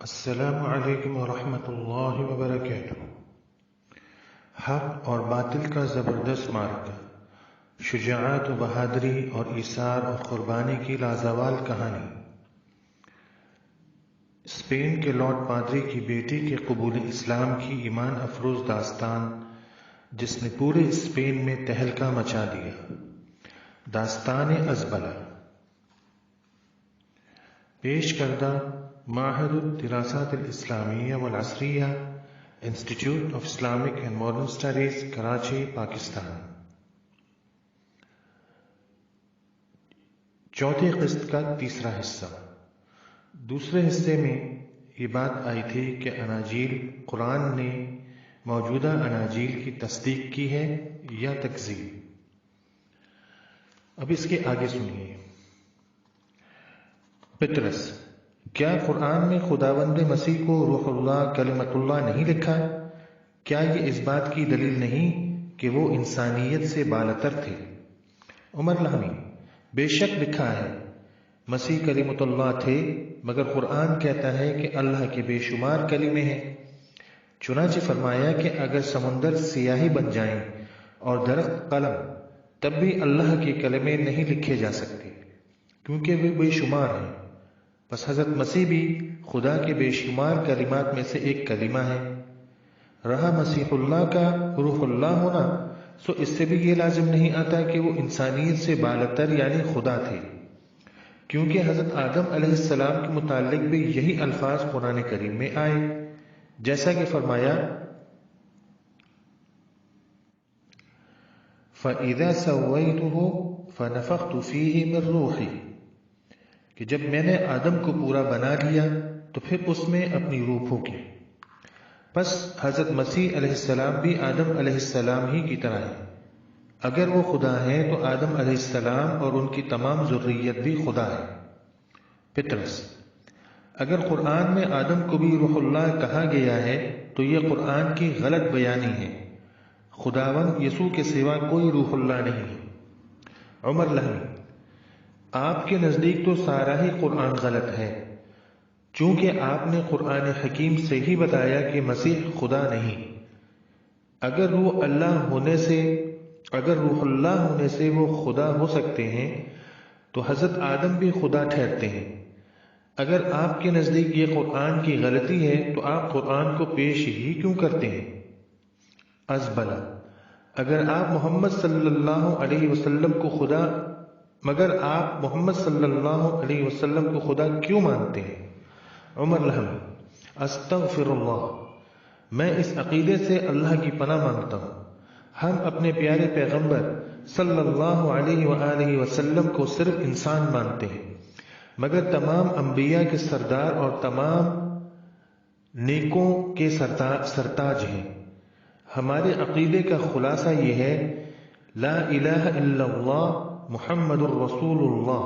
السلام علیکم ورحمۃ اللہ وبرکاتہ۔ حق اور باطل کا زبردست معرکہ، شجاعت و بہادری اور ایثار اور قربانی کی لازوال کہانی۔ اسپین کے لارڈ پادری کی بیٹی کے قبول اسلام کی ایمان افروز داستان جس نے پورے اسپین میں تہلکہ مچا دیا۔ داستان ازبلہ۔ پیش کردہ معہد الدراسات الاسلامیہ والعصریہ، institute of Islamic and modern studies, Karachi, Pakistan. چوتھی قسط کا تیسرا حصہ۔ دوسرے حصے میں یہ بات آئی تھی کہ اناجیل قرآن نے موجودہ اناجیل کی تصدیق کی ہے یا تکذیب۔ اب اس کے آگے سنیے۔ پطرس: کیا قرآن میں خداوند مسیح کو روح اللہ کلمۃ اللہ نہیں لکھا؟ کیا یہ اس بات کی دلیل نہیں کہ وہ انسانیت سے بالاتر تھے؟ عمر لاہمی: بے شک لکھا ہے، مسیح کلمۃ اللہ تھے، مگر قرآن کہتا ہے کہ اللہ کے بے شمار کلمے ہیں۔ چنانچہ فرمایا کہ اگر سمندر سیاہی بن جائیں اور درخت قلم، تب بھی اللہ کے کلمے نہیں لکھے جا سکتے کیونکہ وہ بے شمار ہیں۔ بس حضرت مسیح بھی خدا کے بے شمار کلمات میں سے ایک کلمہ ہے۔ رہا مسیح اللہ کا روح اللہ ہونا، سو اس سے بھی یہ لازم نہیں آتا کہ وہ انسانیت سے بالاتر یعنی خدا تھے، کیونکہ حضرت آدم علیہ السلام کے متعلق بھی یہی الفاظ قرآن کریم میں آئے، جیسا کہ فرمایا فَإِذَا سَوَّيْتُهُ فَنَفَخْتُ فِيهِ مِن رُّوحِي، کہ جب میں نے آدم کو پورا بنا لیا تو پھر اس میں اپنی روح پھونکی۔ پس حضرت مسیح علیہ السلام بھی آدم علیہ السلام ہی کی طرح ہے۔ اگر وہ خدا ہیں تو آدم علیہ السلام اور ان کی تمام ذریت بھی خدا ہے۔ پطرس: اگر قرآن میں آدم کو بھی روح اللہ کہا گیا ہے تو یہ قرآن کی غلط بیانی ہے۔ خداوند یسوع کے سوا کوئی روح اللہ نہیں ہے۔ عمر لاہمی: آپ کے نزدیک تو سارا ہی قرآن غلط ہے، چونکہ آپ نے قرآن حکیم سے ہی بتایا کہ مسیح خدا نہیں۔ اگر روح اللہ ہونے سے وہ خدا ہو سکتے ہیں تو حضرت آدم بھی خدا ٹھہرتے ہیں۔ اگر آپ کے نزدیک یہ قرآن کی غلطی ہے تو آپ قرآن کو پیش ہی کیوں کرتے ہیں؟ ازبلہ: مگر آپ محمد صلی اللہ علیہ وسلم کو خدا کیوں مانتے ہیں؟ عمر لاہمی: استغفر اللہ، میں اس عقیدے سے اللہ کی پناہ مانگتا ہوں۔ ہم اپنے پیارے پیغمبر صلی اللہ علیہ وآلہ وسلم کو صرف انسان مانتے ہیں، مگر تمام انبیاء کے سردار اور تمام نیکوں کے سرتاج ہیں۔ ہمارے عقیدے کا خلاصہ یہ ہے، لا الہ الا اللہ محمد الرسول اللہ،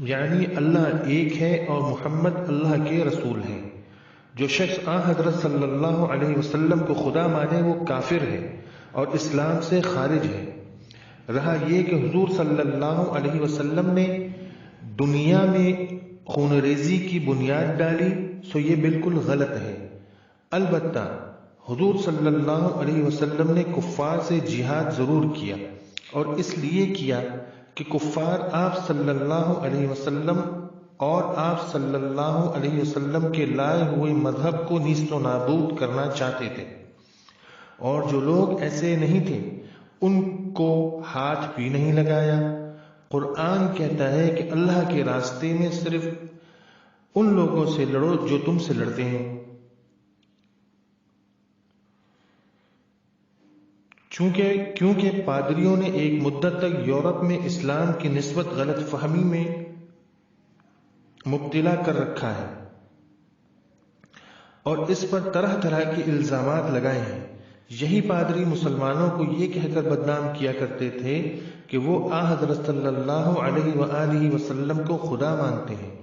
یعنی اللہ ایک ہے اور محمد اللہ کے رسول ہیں۔ جو شخص حضرت صلی اللہ علیہ وسلم کو خدا مانے وہ کافر ہے اور اسلام سے خارج ہے۔ رہا یہ کہ حضور صلی اللہ علیہ وسلم نے دنیا میں خون ریزی کی بنیاد ڈالی، سو یہ بالکل غلط ہے۔ البتہ حضور صلی اللہ علیہ وسلم نے کفار سے جہاد ضرور کیا، اور اس لیے کیا کہ کفار آپ صلی اللہ علیہ وسلم اور آپ صلی اللہ علیہ وسلم کے لائے ہوئے مذہب کو نیست و نابود کرنا چاہتے تھے، اور جو لوگ ایسے نہیں تھے ان کو ہاتھ بھی نہیں لگایا۔ قرآن کہتا ہے کہ اللہ کے راستے میں صرف ان لوگوں سے لڑو جو تم سے لڑتے ہیں۔ کیونکہ پادریوں نے ایک مدت تک یورپ میں اسلام کی نسبت غلط فہمی میں مبتلا کر رکھا ہے اور اس پر طرح طرح کے الزامات لگائے ہیں۔ یہی پادری مسلمانوں کو یہ کہہ کر بدنام کیا کرتے تھے کہ وہ حضرت صلی اللہ علیہ وآلہ وسلم کو خدا مانتے ہیں۔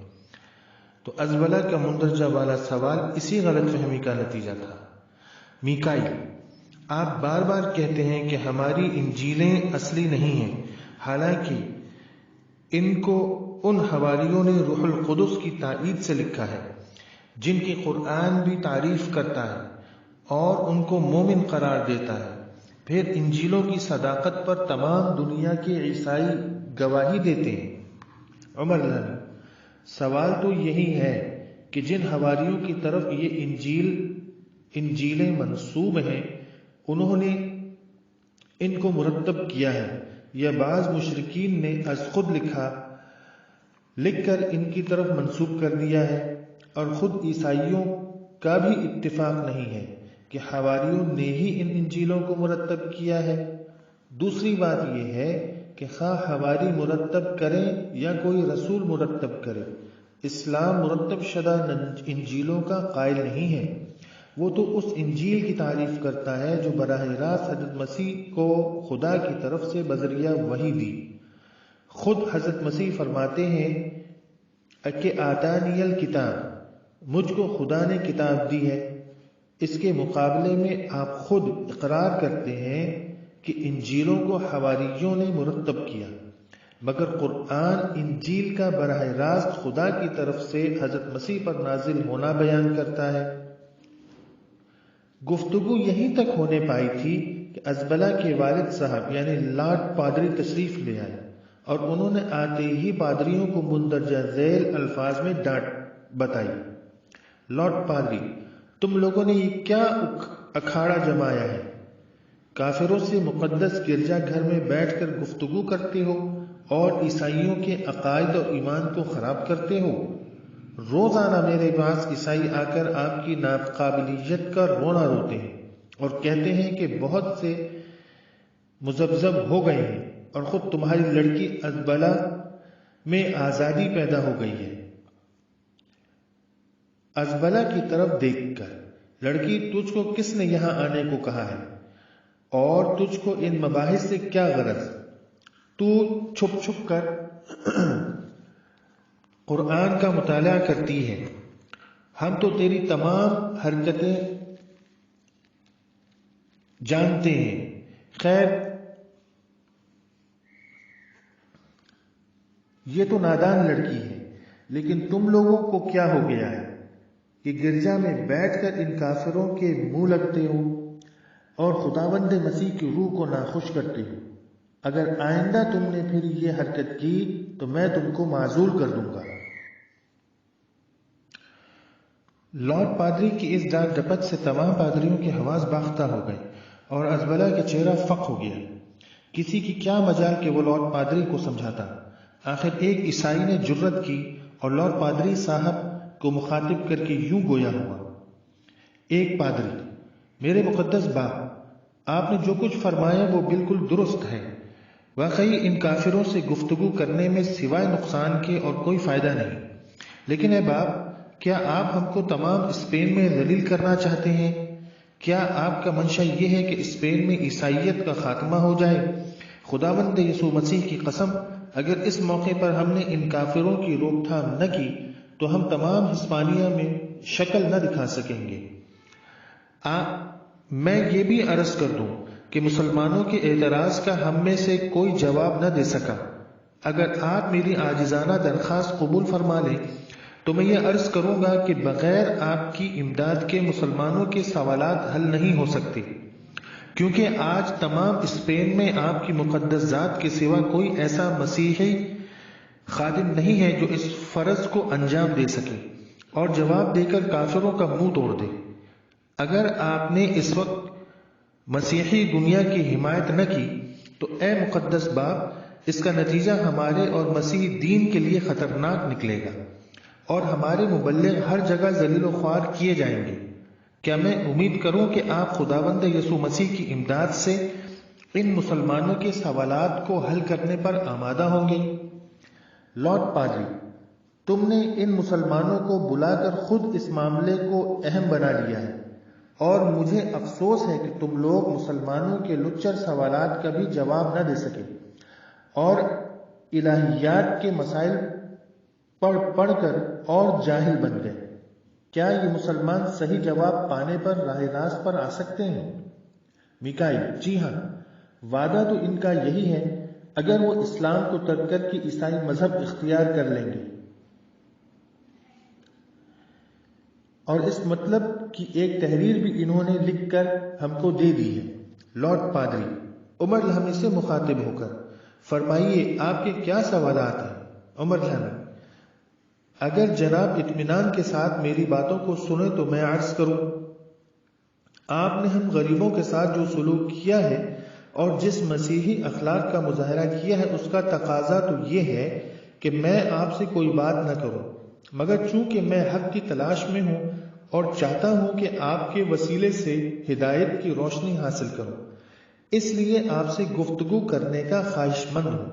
تو ازبلہ کا مندرجہ والا سوال اسی غلط فہمی کا نتیجہ تھا۔ میکائی: آپ بار بار کہتے ہیں کہ ہماری انجیلیں اصلی نہیں ہیں، حالانکہ ان کو ان حواریوں نے روح القدس کی تائید سے لکھا ہے۔ جن کی قرآن بھی تعریف کرتا ہے اور ان کو مومن قرار دیتا ہے، پھر انجیلوں کی صداقت پر تمام دنیا کے عیسائی گواہی دیتے ہیں۔ عمر لانی: سوال تو یہی ہے کہ جن حواریوں کی طرف یہ انجیلیں منسوب ہیں، انہوں نے ان کو مرتب کیا ہے یا بعض مشرکین نے از خود لکھ کر ان کی طرف منسوب کر دیا ہے؟ اور خود عیسائیوں کا بھی اتفاق نہیں ہے کہ حواریوں نے ہی ان انجیلوں کو مرتب کیا ہے۔ دوسری بات یہ ہے کہ خواہ حواری مرتب کریں یا کوئی رسول مرتب کرے، اسلام مرتب شدہ انجیلوں کا قائل نہیں ہے۔ وہ تو اس انجیل کی تعریف کرتا ہے جو براہ راست حضرت مسیح کو خدا کی طرف سے بذریعہ وحی دی۔ خود حضرت مسیح فرماتے ہیں کہ آتانی الکتاب، مجھ کو خدا نے کتاب دی ہے۔ اس کے مقابلے میں آپ خود اقرار کرتے ہیں کہ انجیلوں کو حواریوں نے مرتب کیا، مگر قرآن انجیل کا براہ راست خدا کی طرف سے حضرت مسیح پر نازل ہونا بیان کرتا ہے۔ گفتگو یہیں تک ہونے پائی تھی کہ ازبلہ کے والد صاحب یعنی لارڈ پادری تشریف لے آئے اور انہوں نے آتے ہی پادریوں کو مندرجہ ذیل الفاظ میں ڈانٹ بتائی۔ لارڈ پادری، تم لوگوں نے یہ کیا اکھاڑا جمایا ہے؟ کافروں سے مقدس گرجا گھر میں بیٹھ کر گفتگو کرتے ہو اور عیسائیوں کے عقائد اور ایمان کو خراب کرتے ہو۔ روزانہ میرے پاس عیسائی آ کر آپ کی ناقابلیت کا رونا روتے ہیں اور کہتے ہیں کہ بہت سے مذبذب ہو گئے ہیں اور خود تمہاری لڑکی ازبلہ میں آزادی پیدا ہو گئی ہے۔ ازبلہ کی طرف دیکھ کر، لڑکی تجھ کو کس نے یہاں آنے کو کہا ہے اور تجھ کو ان مباحث سے کیا غرض؟ تو چھپ چھپ کر قرآن کا مطالعہ کرتی ہے، ہم تو تیری تمام حرکتیں جانتے ہیں۔ خیر، یہ تو نادان لڑکی ہے، لیکن تم لوگوں کو کیا ہو گیا ہے کہ گرجا میں بیٹھ کر ان کافروں کے منہ لگتے ہو اور خداوند مسیح کی روح کو ناخوش کرتے ہو؟ اگر آئندہ تم نے پھر یہ حرکت کی تو میں تم کو معزول کر دوں گا۔ لارڈ پادری کی اس ڈانٹ ڈپٹ سے تمام پادریوں کے حواس باختہ ہو گئے اور ازبلہ کا چہرہ فق ہو گیا۔ کسی کی کیا مجال کہ وہ لارڈ پادری کو سمجھاتا؟ آخر ایک عیسائی نے جرت کی اور لارڈ پادری صاحب کو مخاطب کر کے یوں گویا ہوا: ایک پادری، میرے مقدس باپ، آپ نے جو کچھ فرمایا وہ بالکل درست ہے۔ واقعی ان کافروں سے گفتگو کرنے میں سوائے نقصان کے اور کوئی فائدہ نہیں، لیکن اے باپ، کیا آپ ہم کو تمام اسپین میں ذلیل کرنا چاہتے ہیں؟ کیا آپ کا منشا یہ ہے کہ اسپین میں عیسائیت کا خاتمہ ہو جائے؟ خداوند یسوع مسیح کی قسم، اگر اس موقع پر ہم نے ان کافروں کی روک تھام نہ کی تو ہم تمام ہسپانیہ میں شکل نہ دکھا سکیں گے۔ میں یہ بھی عرض کر دوں کہ مسلمانوں کے اعتراض کا ہم میں سے کوئی جواب نہ دے سکا۔ اگر آپ میری عاجزانہ درخواست قبول فرما لیں تو میں یہ عرض کروں گا کہ بغیر آپ کی امداد کے مسلمانوں کے سوالات حل نہیں ہو سکتے، کیونکہ آج تمام اسپین میں آپ کی مقدس ذات کے سوا کوئی ایسا مسیحی خادم نہیں ہے جو اس فرض کو انجام دے سکے اور جواب دے کر کافروں کا منہ توڑ دے۔ اگر آپ نے اس وقت مسیحی دنیا کی حمایت نہ کی تو اے مقدس باپ، اس کا نتیجہ ہمارے اور مسیحی دین کے لیے خطرناک نکلے گا اور ہمارے مبلغ ہر جگہ ذلیل و خوار کیے جائیں گے۔ کیا میں امید کروں کہ آپ خداوند یسوع مسیح کی امداد سے ان مسلمانوں کے سوالات کو حل کرنے پر آمادہ ہوں گے؟ لارڈ پادری، تم نے ان مسلمانوں کو بلا کر خود اس معاملے کو اہم بنا لیا ہے اور مجھے افسوس ہے کہ تم لوگ مسلمانوں کے لچر سوالات کا بھی جواب نہ دے سکے اور الہیات کے مسائل پڑھ کر اور جاہل بن گئے۔ کیا یہ مسلمان صحیح جواب پانے پر راہ راست پر آ سکتے ہیں؟ میکائیل: جی ہاں، وعدہ تو ان کا یہی ہے اگر وہ اسلام کو ترک کر کے عیسائی مذہب اختیار کر لیں گے۔ اور اس مطلب کی ایک تحریر بھی انہوں نے لکھ کر ہم کو دے دی ہے۔ لارڈ پادری عمر لہمی سے مخاطب ہو کر: فرمائیے آپ کے کیا سوالات ہیں؟ عمر لہمی: اگر جناب اطمینان کے ساتھ میری باتوں کو سنیں تو میں عرض کروں، آپ نے ہم غریبوں کے ساتھ جو سلوک کیا ہے اور جس مسیحی اخلاق کا مظاہرہ کیا ہے، اس کا تقاضا تو یہ ہے کہ میں آپ سے کوئی بات نہ کروں، مگر چونکہ میں حق کی تلاش میں ہوں اور چاہتا ہوں کہ آپ کے وسیلے سے ہدایت کی روشنی حاصل کروں، اس لیے آپ سے گفتگو کرنے کا خواہش مند ہوں،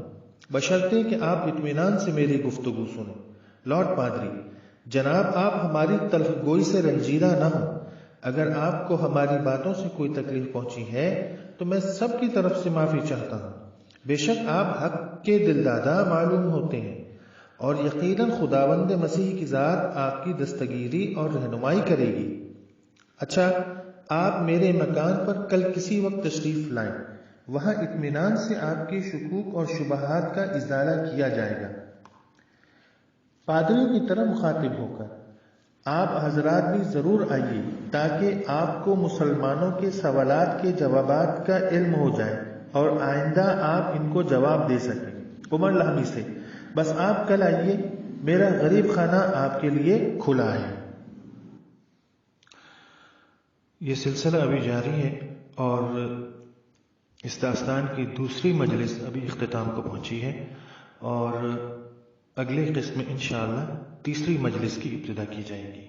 بشرطے کہ آپ اطمینان سے میری گفتگو سنیں۔ لارڈ پادری: جناب آپ ہماری تلخ گوئی سے رنجیدہ نہ ہوں، اگر آپ کو ہماری باتوں سے کوئی تکلیف پہنچی ہے تو میں سب کی طرف سے معافی چاہتا ہوں۔ بے شک آپ حق کے دلدادہ معلوم ہوتے ہیں اور یقیناً خداوند مسیح کی ذات آپ کی دستگیری اور رہنمائی کرے گی۔ اچھا، آپ میرے مکان پر کل کسی وقت تشریف لائیں، وہاں اطمینان سے آپ کے شکوک اور شبہات کا ازالہ کیا جائے گا۔ پادریوں کی طرح مخاطب ہو کر: آپ حضرات بھی ضرور آئیے تاکہ آپ کو مسلمانوں کے سوالات کے جوابات کا علم ہو جائے اور آئندہ آپ ان کو جواب دے سکیں۔ عمر لہمی سے: بس آپ کل آئیے، میرا غریب خانہ آپ کے لیے کھلا ہے۔ یہ سلسلہ ابھی جاری ہے اور اس داستان کی دوسری مجلس ابھی اختتام کو پہنچی ہے اور اگلے قسم میں انشاءاللہ تیسری مجلس کی ابتدا کی جائے گی۔